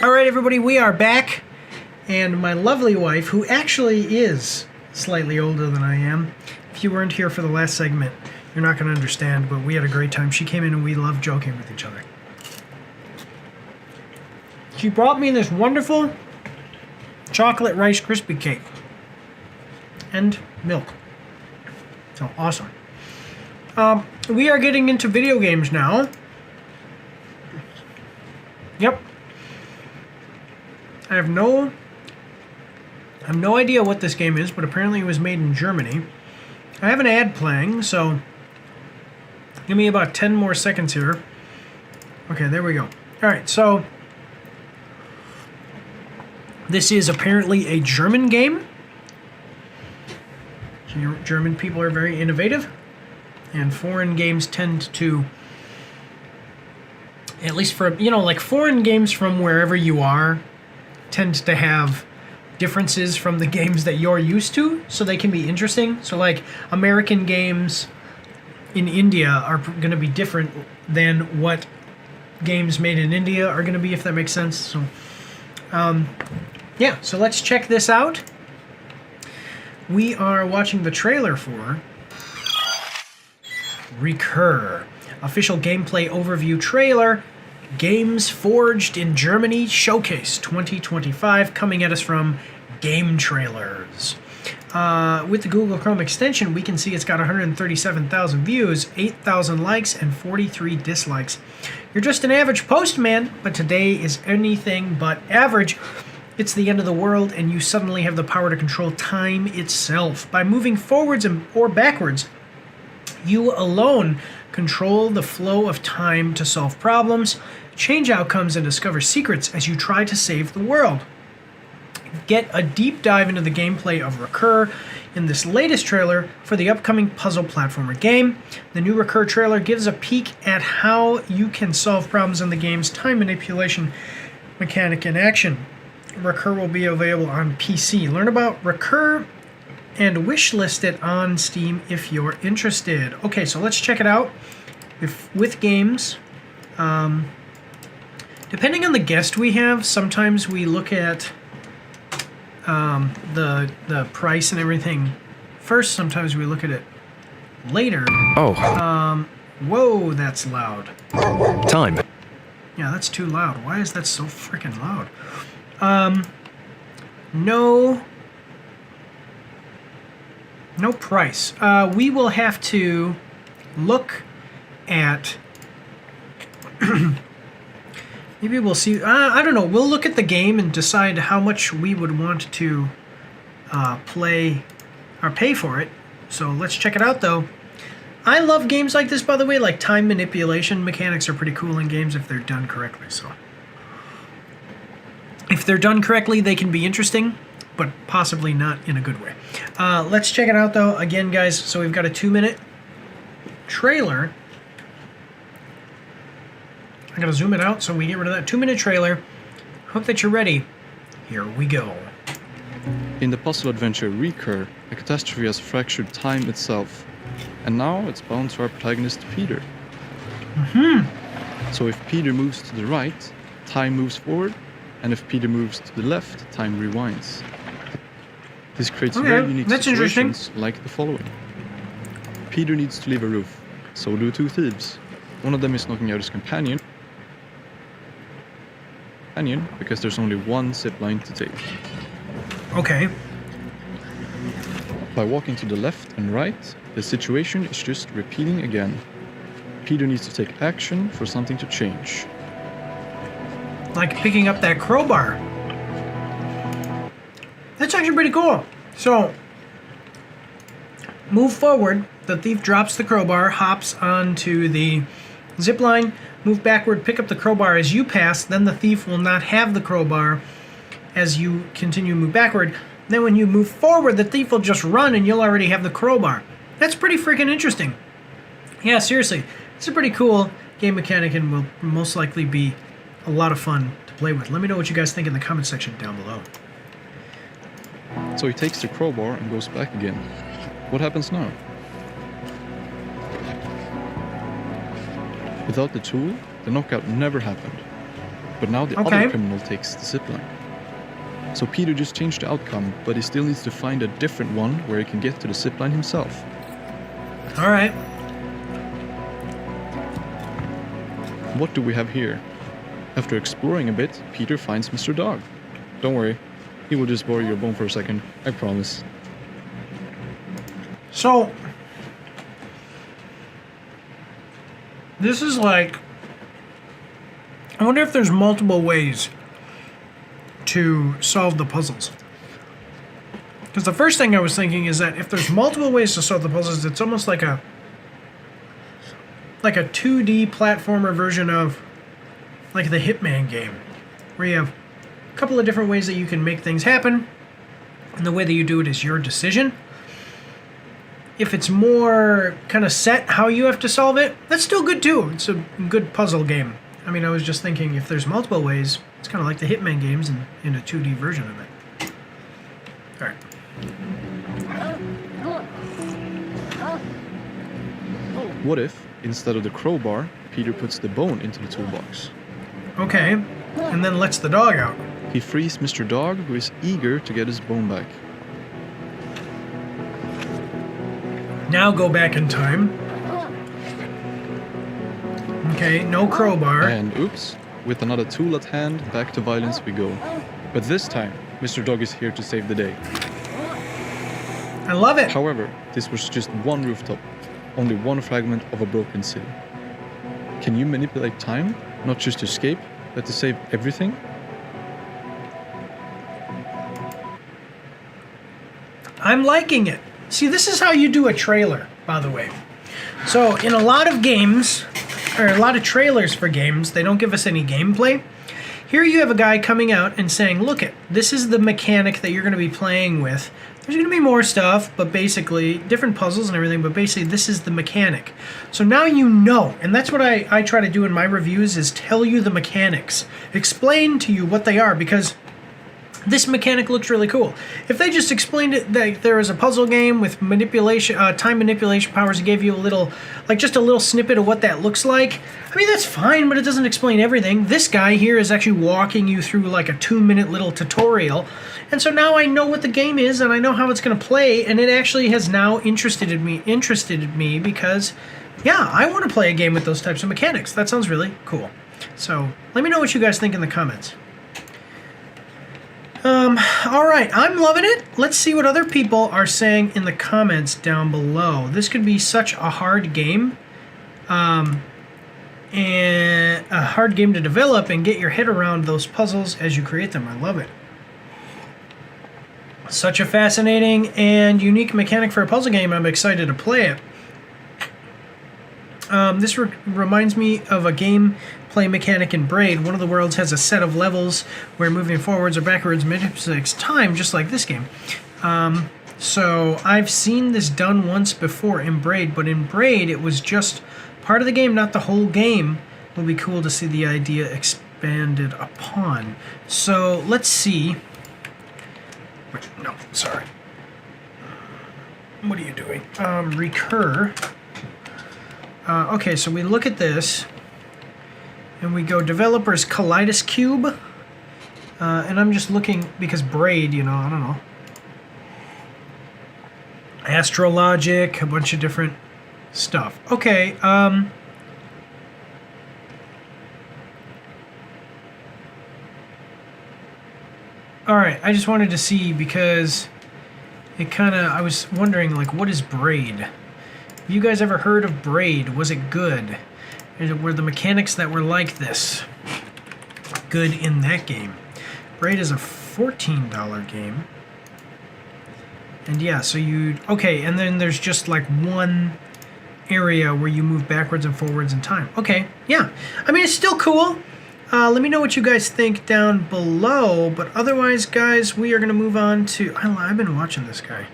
All right, everybody, we are back, and my lovely wife, who actually is slightly older than I am. If you weren't here for the last segment, you're not going to understand, but we had a great time. She came in and we loved joking with each other. She brought me this wonderful chocolate Rice Krispie cake and milk. So awesome. We are getting into video games now. Yep. I have no idea what this game is, but apparently it was made in Germany. I have an ad playing, so give me about 10 more seconds here. Okay, there we go. All right, so this is apparently a German game. German people are very innovative, and foreign games tend to, at least for, like foreign games from wherever you are, tend to have differences from the games that you're used to, so they can be interesting. So like American games in India are going to be different than what games made in India are going to be, if that makes sense. So yeah, so let's check this out. We are watching the trailer for Recur, official gameplay overview trailer. Games Forged in Germany Showcase 2025, coming at us from Game Trailers. With the Google Chrome extension, we can see it's got 137,000 views, 8,000 likes, and 43 dislikes. You're just an average postman, but today is anything but average. It's the end of the world, and you suddenly have the power to control time itself. By moving forwards or backwards, you alone control the flow of time to solve problems, change outcomes, and discover secrets as you try to save the world. Get a deep dive into the gameplay of Recur in this latest trailer for the upcoming puzzle platformer game. The new Recur trailer gives a peek at how you can solve problems in the game's time manipulation mechanic in action. Recur will be available on PC. Learn about Recur and wishlist it on Steam if you're interested. Okay, so let's check it out. With games, depending on the guest we have, sometimes we look at the price and everything first. Sometimes we look at it later. Oh. Whoa, that's loud. Time. Yeah, that's too loud. Why is that so freaking loud? No price. We will have to look at maybe we'll see. I don't know. We'll look at the game and decide how much we would want to play or pay for it. So let's check it out, though. I love games like this, by the way. Like time manipulation mechanics are pretty cool in games if they're done correctly. So if they're done correctly, they can be interesting, but possibly not in a good way. Let's check it out, though. Again, guys, so we've got a 2-minute trailer. I'm going to zoom it out so we get rid of that 2-minute trailer. Hope that you're ready. Here we go. In the puzzle adventure Recur, a catastrophe has fractured time itself. And now it's bound to our protagonist Peter. So if Peter moves to the right, time moves forward. And if Peter moves to the left, time rewinds. This creates very unique situations like the following. Peter needs to leave a roof. So do 2 thieves. One of them is knocking out his companion because there's only one zip line to take. Okay. By walking to the left and right, the situation is just repeating again. Peter needs to take action for something to change. Like picking up that crowbar. That's actually pretty cool. So, move forward, the thief drops the crowbar, hops onto the zip line, move backward, pick up the crowbar as you pass, then the thief will not have the crowbar as you continue to move backward. Then when you move forward, the thief will just run and you'll already have the crowbar. That's pretty freaking interesting. Yeah, seriously. It's a pretty cool game mechanic and will most likely be a lot of fun to play with. Let me know what you guys think in the comment section down below. So he takes the crowbar and goes back again. What happens now? Without the tool, the knockout never happened. But now the other criminal takes the zipline. So Peter just changed the outcome, but he still needs to find a different one where he can get to the zipline himself. All right. What do we have here? After exploring a bit, Peter finds Mr. Dog. Don't worry, he will just borrow your bone for a second, I promise. So, this is like, I wonder if there's multiple ways to solve the puzzles. Because the first thing I was thinking is that if there's multiple ways to solve the puzzles, it's almost like a 2D platformer version of like the Hitman game, where you have a couple of different ways that you can make things happen, and the way that you do it is your decision. If it's more kind of set how you have to solve it, that's still good too. It's a good puzzle game. I mean, I was just thinking if there's multiple ways, it's kind of like the Hitman games in a 2D version of it. All right. What if, instead of the crowbar, Peter puts the bone into the toolbox? Okay, and then lets the dog out. He frees Mr. Dog, who is eager to get his bone back. Now go back in time. Okay, no crowbar. And oops, with another tool at hand, back to violence we go. But this time, Mr. Dog is here to save the day. I love it. However, this was just one rooftop, only one fragment of a broken city. Can you manipulate time, not just to escape, but to save everything? I'm liking it. See, this is how you do a trailer, by the way. So, in a lot of games, or a lot of trailers for games, they don't give us any gameplay. Here you have a guy coming out and saying, look it, this is the mechanic that you're going to be playing with. There's going to be more stuff, but basically, different puzzles and everything, but basically this is the mechanic. So now you know, and that's what I try to do in my reviews, is tell you the mechanics. Explain to you what they are, because this mechanic looks really cool. If they just explained it that there is a puzzle game with manipulation, time manipulation powers, and gave you a little, like just a little snippet of what that looks like, I mean, that's fine, but it doesn't explain everything. This guy here is actually walking you through like a 2-minute little tutorial. And so now I know what the game is, and I know how it's going to play, and it actually has now interested me because, yeah, I want to play a game with those types of mechanics. That sounds really cool. So let me know what you guys think in the comments. All right, I'm loving it. Let's see what other people are saying in the comments down below. This could be such a hard game, and a hard game to develop and get your head around those puzzles as you create them. I love it. Such a fascinating and unique mechanic for a puzzle game. I'm excited to play it. This reminds me of a gameplay mechanic in Braid. One of the worlds has a set of levels where moving forwards or backwards manipulates time, just like this game. So I've seen this done once before in Braid, but in Braid it was just part of the game, not the whole game. It will be cool to see the idea expanded upon. So let's see. Wait, no, sorry. What are you doing? Recur. Okay, so we look at this, and we go Developers Kaleidoscube, and I'm just looking, because Braid, you know, I don't know. Astrologic, a bunch of different stuff. Okay, alright, I just wanted to see, because it kind of, I was wondering, like, what is Braid? Have you guys ever heard of Braid? Was it good? Were the mechanics that were like this good in that game? Braid is a $14 game. And yeah, so okay, and then there's just like one area where you move backwards and forwards in time. Okay, yeah. I mean, it's still cool. Let me know what you guys think down below. But otherwise, guys, we are going to move on to... I've been watching this guy.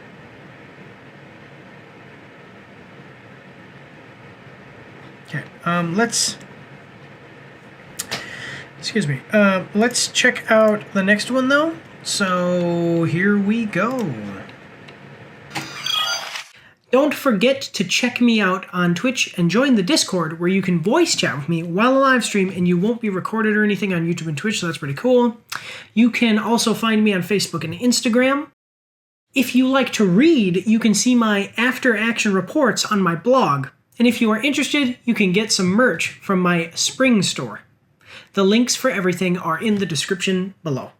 Okay, let's check out the next one, though. So, here we go. Don't forget to check me out on Twitch and join the Discord where you can voice chat with me while I live stream and you won't be recorded or anything on YouTube and Twitch, so that's pretty cool. You can also find me on Facebook and Instagram. If you like to read, you can see my after-action reports on my blog. And if you are interested, you can get some merch from my spring store. The links for everything are in the description below.